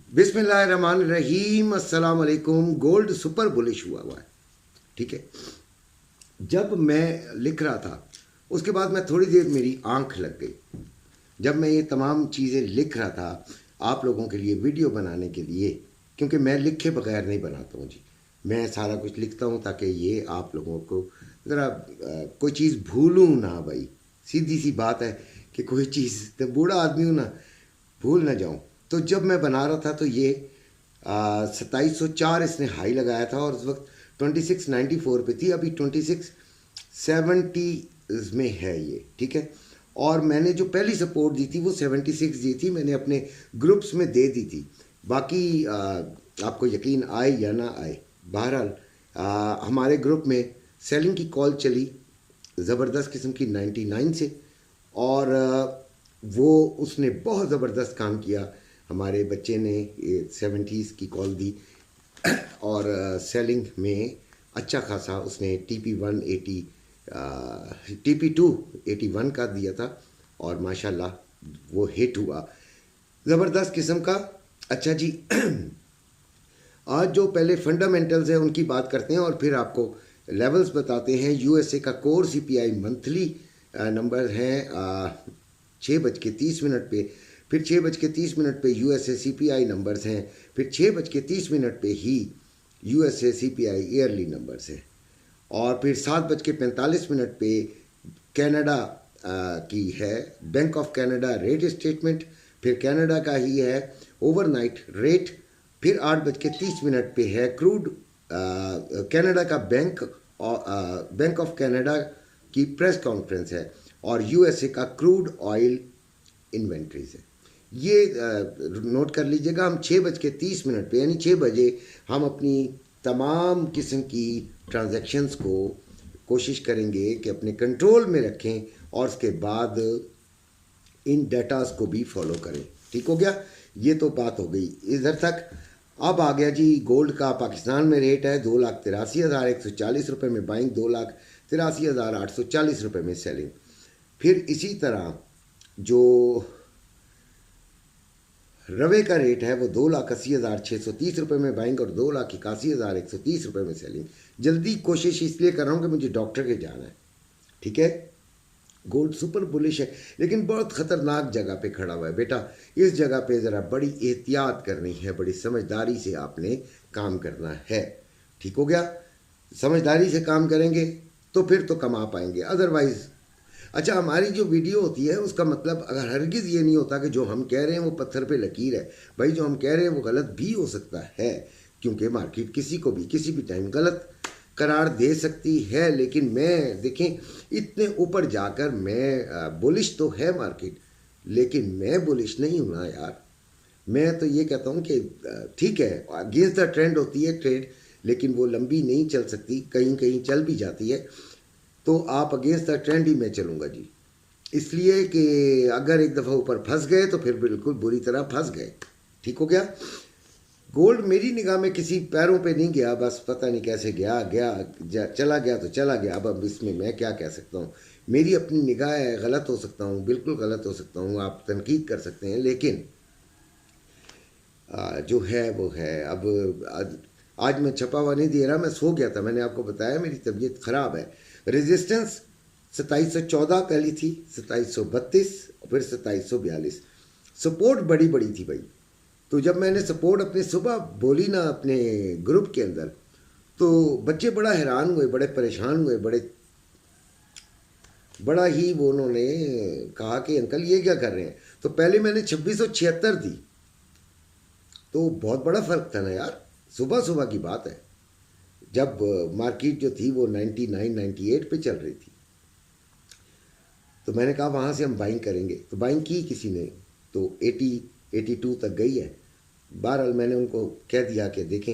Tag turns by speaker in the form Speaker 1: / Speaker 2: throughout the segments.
Speaker 1: बिस्मिल्लाहिर्रहमानिर्रहीम, अस्सलाम वालेकुम। गोल्ड सुपर बुलिश हुआ है। ठीक है, जब मैं लिख रहा था उसके बाद मैं थोड़ी देर मेरी आंख लग गई। जब मैं ये तमाम चीज़ें लिख रहा था आप लोगों के लिए वीडियो बनाने के लिए, क्योंकि मैं लिखे बगैर नहीं बनाता हूँ जी। मैं सारा कुछ लिखता हूँ ताकि ये आप लोगों को ज़रा कोई चीज़ भूलूँ ना भाई। सीधी सी बात है कि कोई चीज़, तो बूढ़ा आदमी हूँ ना, भूल ना जाऊँ। तो जब मैं बना रहा था तो ये 2704 इसने हाई लगाया था और उस वक्त 2694 पे थी। अभी 2670 में है ये। ठीक है, और मैंने जो पहली सपोर्ट दी थी वो 76 दी थी, मैंने अपने ग्रुप्स में दे दी थी। बाकी आपको यकीन आए या ना आए, बहरहाल हमारे ग्रुप में सेलिंग की कॉल चली ज़बरदस्त किस्म की 99 से, और वो उसने बहुत ज़बरदस्त काम किया। हमारे बच्चे ने 70s की कॉल दी और सेलिंग में अच्छा खासा उसने TP180 TP281 का दिया था और माशाल्लाह वो हिट हुआ ज़बरदस्त किस्म का। अच्छा जी, आज जो पहले फंडामेंटल्स हैं उनकी बात करते हैं और फिर आपको लेवल्स बताते हैं। यूएसए का कोर CPI मंथली नंबर हैं 6:30 पे, फिर 6:30 पे यूएसए CPI नंबर्स हैं, फिर 6:30 पे ही यूएसए CPI ईयरली नंबर्स हैं, और फिर 7:45 पे कनाडा की है bank of Canada rate statement, फिर कनाडा का ही है ओवरनाइट रेट, फिर 8:30 पे है क्रूड कनाडा का बैंक ऑफ कनाडा की प्रेस कॉन्फ्रेंस है, और यूएसए का क्रूड ऑयल इन्वेंट्रीज है। ये नोट कर लीजिएगा। हम 6:30 पे यानी 6 बजे हम अपनी तमाम किस्म की ट्रांजैक्शंस को कोशिश करेंगे कि अपने कंट्रोल में रखें और उसके बाद इन डाटास को भी फॉलो करें। ठीक हो गया, ये तो बात हो गई इधर तक। अब आ गया जी गोल्ड का। पाकिस्तान में रेट है 2,83,140 रुपये में बाइंग, 2,83,840 रुपये में सेलिंग। फिर इसी तरह जो रवे का रेट है वो 2,80,630 रुपये में बाइंग और 2,81,130 रुपये में सेलिंग। जल्दी कोशिश इसलिए कर रहा हूँ कि मुझे डॉक्टर के जाना है। ठीक है, गोल्ड सुपर बुलिश है लेकिन बहुत ख़तरनाक जगह पे खड़ा हुआ है बेटा। इस जगह पे ज़रा बड़ी एहतियात करनी है, बड़ी समझदारी से आपने काम करना है। ठीक हो गया, समझदारी से काम करेंगे तो फिर तो कमा पाएंगे, अदरवाइज़। अच्छा, हमारी जो वीडियो होती है उसका मतलब अगर हरगिज़ ये नहीं होता कि जो हम कह रहे हैं वो पत्थर पे लकीर है। भाई जो हम कह रहे हैं वो गलत भी हो सकता है, क्योंकि मार्केट किसी को भी किसी भी टाइम गलत करार दे सकती है। लेकिन मैं देखें इतने ऊपर जाकर मैं बुलिश तो है मार्केट, लेकिन मैं बुलिश नहीं हूँ ना यार। मैं तो ये कहता हूँ कि ठीक है अगेंस्ट द ट्रेंड होती है ट्रेड, लेकिन वो लंबी नहीं चल सकती, कहीं कहीं चल भी जाती है। तो आप अगेंस्ट द ट्रेंड ही मैं चलूँगा जी, इसलिए कि अगर एक दफ़ा ऊपर फंस गए तो फिर बिल्कुल बुरी तरह फंस गए। ठीक हो गया। गोल्ड मेरी निगाह में किसी पैरों पे नहीं गया, बस पता नहीं कैसे चला गया तो चला गया। अब इसमें मैं क्या कह सकता हूँ, मेरी अपनी निगाह है, गलत हो सकता हूँ, बिल्कुल गलत हो सकता हूँ, आप तनकीद कर सकते हैं, लेकिन जो है वो है। अब आज मैं छपा हुआ नहीं दे रहा, मैं सो गया था, मैंने आपको बताया मेरी तबीयत ख़राब है। रेजिस्टेंस 2714 पहली थी, 2732, फिर 2742। सपोर्ट बड़ी बड़ी थी भाई। तो जब मैंने सपोर्ट अपने सुबह बोली ना अपने ग्रुप के अंदर, तो बच्चे बड़ा हैरान हुए, बड़े परेशान हुए, बड़ा ही वो उन्होंने कहा कि अंकल ये क्या कर रहे हैं। तो पहले मैंने 2676 दी, तो बहुत बड़ा फ़र्क था ना यार, सुबह सुबह की बात है जब मार्केट जो थी वो 99 98 पे चल रही थी। तो मैंने कहा वहाँ से हम बाइंग करेंगे, तो बाइंग की किसी ने तो 80 82 तक गई है। बहरहाल मैंने उनको कह दिया कि देखें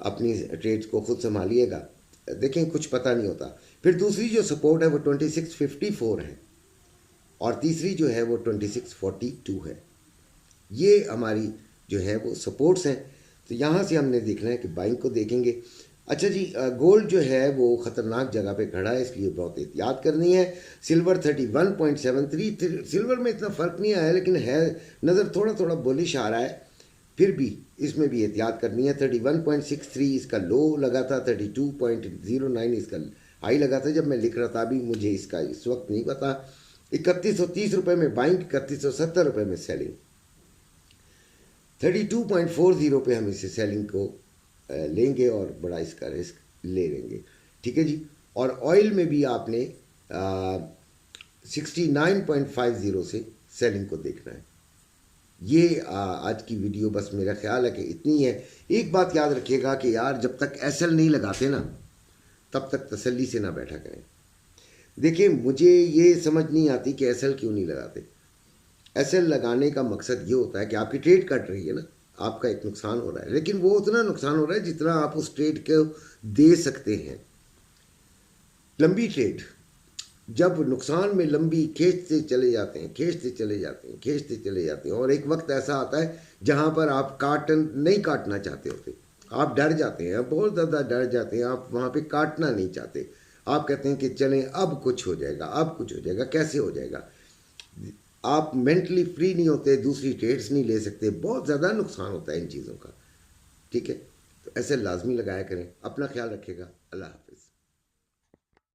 Speaker 1: अपनी ट्रेड्स को खुद संभालिएगा, देखें कुछ पता नहीं होता। फिर दूसरी जो सपोर्ट है वो 2654 है और तीसरी जो है वो 2642 है। ये हमारी जो है वो सपोर्ट्स हैं। तो यहाँ से हमने देखना है कि बाइंग को देखेंगे। अच्छा जी, गोल्ड जो है वो ख़तरनाक जगह पे खड़ा है, इसलिए बहुत एहतियात करनी है। सिल्वर 31.73, सिल्वर में इतना फ़र्क नहीं आया लेकिन है नज़र थोड़ा थोड़ा बुलिश आ रहा है। फिर भी इसमें भी एहतियात करनी है। 31.63 इसका लो लगा था, 32.09 इसका हाई लगा था जब मैं लिख रहा था। अभी मुझे इसका इस वक्त नहीं पता। 3130 रुपये में बाइंग, 3170 रुपये में सेलिंग। 32.40 पे हम इसे सेलिंग को लेंगे और बड़ा इसका रिस्क ले लेंगे। ठीक है जी। और ऑयल में भी आपने 69.50 से सेलिंग को देखना है। ये आज की वीडियो बस मेरा ख्याल है कि इतनी है। एक बात याद रखिएगा कि यार जब तक एसएल नहीं लगाते ना तब तक तसल्ली से ना बैठा करें। देखिए मुझे ये समझ नहीं आती कि एसएल क्यों नहीं लगाते। एसएल लगाने का मकसद ये होता है कि आपकी ट्रेड कट रही है ना, आपका एक नुकसान हो रहा है, लेकिन वो उतना नुकसान हो रहा है जितना आप उस ट्रेड को दे सकते हैं। लंबी ट्रेड जब नुकसान में लंबी खींचते चले जाते हैं, खींचते चले जाते हैं, खींचते चले जाते हैं, और एक वक्त ऐसा आता है जहां पर आप नहीं काटना चाहते होते, आप डर जाते हैं, बहुत ज़्यादा डर जाते हैं, आप वहां पे काटना नहीं चाहते। आप कहते हैं कि चलें अब कुछ हो जाएगा, अब कुछ हो जाएगा, कैसे हो जाएगा। आप मेंटली फ्री नहीं होते, दूसरी ट्रेड्स नहीं ले सकते, बहुत ज़्यादा नुकसान होता है इन चीज़ों का। ठीक है, तो ऐसे लाजमी लगाया करें। अपना ख्याल रखिएगा। अल्लाह हाफिज़।